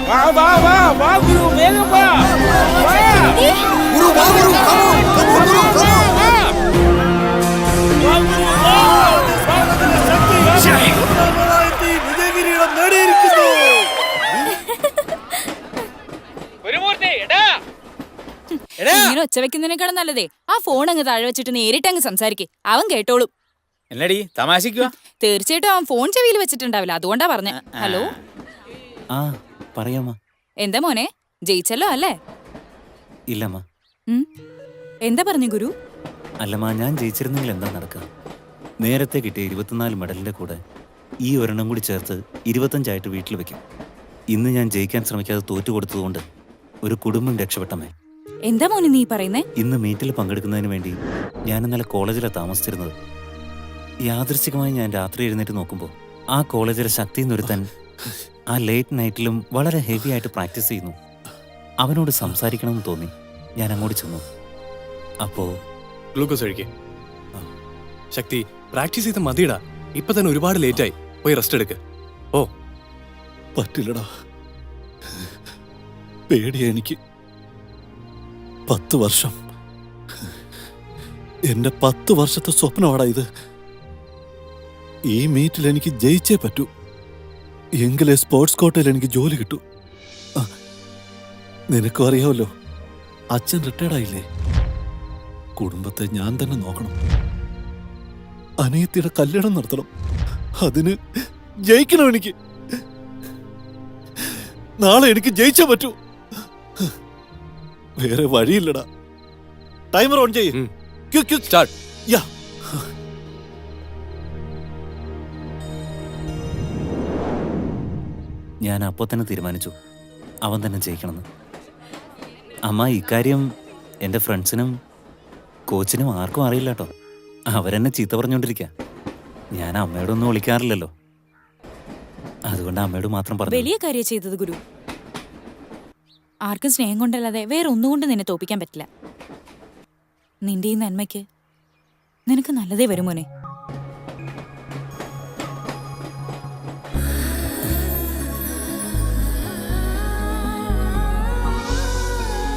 വാ വാ വാ വാ ഗുരു വേഗം വാ വാ ഗുരു വാ ഗുരു ഗുരു വാ ഗുരു വാ സ്വാഗതത്തിന്റെ ശക്തി വിജയഗിരിയുടെ നേടിയിരിക്കുന്നു. ഗുരുമൂർത്തി എടാ എടാ ഇങ്ങനെ ഒച്ച വെക്കുന്നതിനേക്കാളും നല്ലതേ ആ ഫോൺ അങ്ങ് താഴെ വെച്ചിട്ട് നേരിട്ട് അങ്ങ് സംസാരിക്കേ, അവൻ കേട്ടോളും. എന്നടി തമാശിക്കുക? തീർച്ചയായിട്ടും അവൻ ഫോൺ ചെവിയിൽ വെച്ചിട്ടുണ്ടാവില്ല, അതുകൊണ്ടാ പറഞ്ഞേ. ഹലോ, ആ പറയാമ്മ. എന്താ മോനെ, ജയിച്ചല്ലോ അല്ലേ? ഇല്ലമ്മ. എന്താ പറഞ്ഞു ഗുരു? അല്ലമ്മ, ഞാൻ ജയിച്ചിരുന്നെങ്കിൽ എന്താ നടക്കുക? നേരത്തെ കിട്ടിയ 24 മെഡലിന്റെ കൂടെ ഈ ഒരെണ്ണം കൂടി ചേർത്ത് 25 വീട്ടിൽ വെക്കും. ഇന്ന് ഞാൻ ജയിക്കാൻ ശ്രമിക്കാതെ തോറ്റു കൊടുത്തതുകൊണ്ട് ഒരു കുടുംബം രക്ഷപ്പെട്ടമ്മേ. എന്താ മോനെ നീ പറയുന്നേ? ഇന്ന് മീറ്റിൽ പങ്കെടുക്കുന്നതിന് വേണ്ടി ഞാൻ ഇന്നലെ കോളേജിലാണ് താമസിച്ചിരുന്നത്. യാദൃശ്ചികമായി ഞാൻ രാത്രി എഴുന്നേറ്റ് നോക്കുമ്പോൾ ആ കോളേജിലെ ശക്തി എന്നൊരുത്തൻ ആ ലേറ്റ് നൈറ്റിലും വളരെ ഹെവി ആയിട്ട് പ്രാക്ടീസ് ചെയ്യുന്നു. അവനോട് സംസാരിക്കണമെന്ന് തോന്നി. ഞാൻ അങ്ങോട്ട് ചെന്നു. അപ്പോ ഗ്ലൂക്കോസ് കഴിക്കേ. ശക്തി, പ്രാക്ടീസ് ചെയ്ത് മതിയിടാ. ഇപ്പൊ തന്നെ ഒരുപാട് ലേറ്റായി. പോയി റെസ്റ്റ് എടുക്ക്. ഓ പറ്റില്ലടാ, പേടിയാ എനിക്ക്. 10 വർഷം, എന്റെ 10 വർഷത്തെ സ്വപ്നമാടാ ഇത്. ഈ മീറ്റിൽ എനിക്ക് ജയിച്ചേ പറ്റൂ, എങ്കിലേ സ്പോർട്സ് കോട്ടയിൽ എനിക്ക് ജോലി കിട്ടൂ. നിനക്കും അറിയാമല്ലോ, അച്ഛൻ റിട്ടയർഡായില്ലേ. കുടുംബത്തെ ഞാൻ തന്നെ നോക്കണം. അനിയത്തിയുടെ കല്യാണം നടത്തണം. അതിന് ജയിക്കണം എനിക്ക്. നാളെ എനിക്ക് ജയിച്ചേ പറ്റൂ. വേറെ വഴിയില്ലടാ. ടൈമർ ഓൺ ചെയ്യ്. സ്റ്റാർട്ട്. യാ. ഞാൻ അപ്പോൾ തന്നെ തീരുമാനിച്ചു അവൻ തന്നെ ജയിക്കണമെന്ന്. അമ്മ, ഇക്കാര്യം എൻ്റെ ഫ്രണ്ട്സിനും കോച്ചിനും ആർക്കും അറിയില്ല കേട്ടോ. അവരെന്നെ ചീത്ത പറഞ്ഞുകൊണ്ടിരിക്കുക. ഞാൻ അമ്മയോടൊന്നും വിളിക്കാറില്ലല്ലോ, അതുകൊണ്ട് അമ്മയോട് മാത്രം പറഞ്ഞു. വലിയ കാര്യം ചെയ്തത് ഗുരു. ആർക്കും സ്നേഹം കൊണ്ടല്ലാതെ വേറെ ഒന്നുകൊണ്ട് നിന്നെ തോപ്പിക്കാൻ പറ്റില്ല. നിന്റെ ഈ നന്മയ്ക്ക് നിനക്ക് നല്ലതേ വരും മോനെ.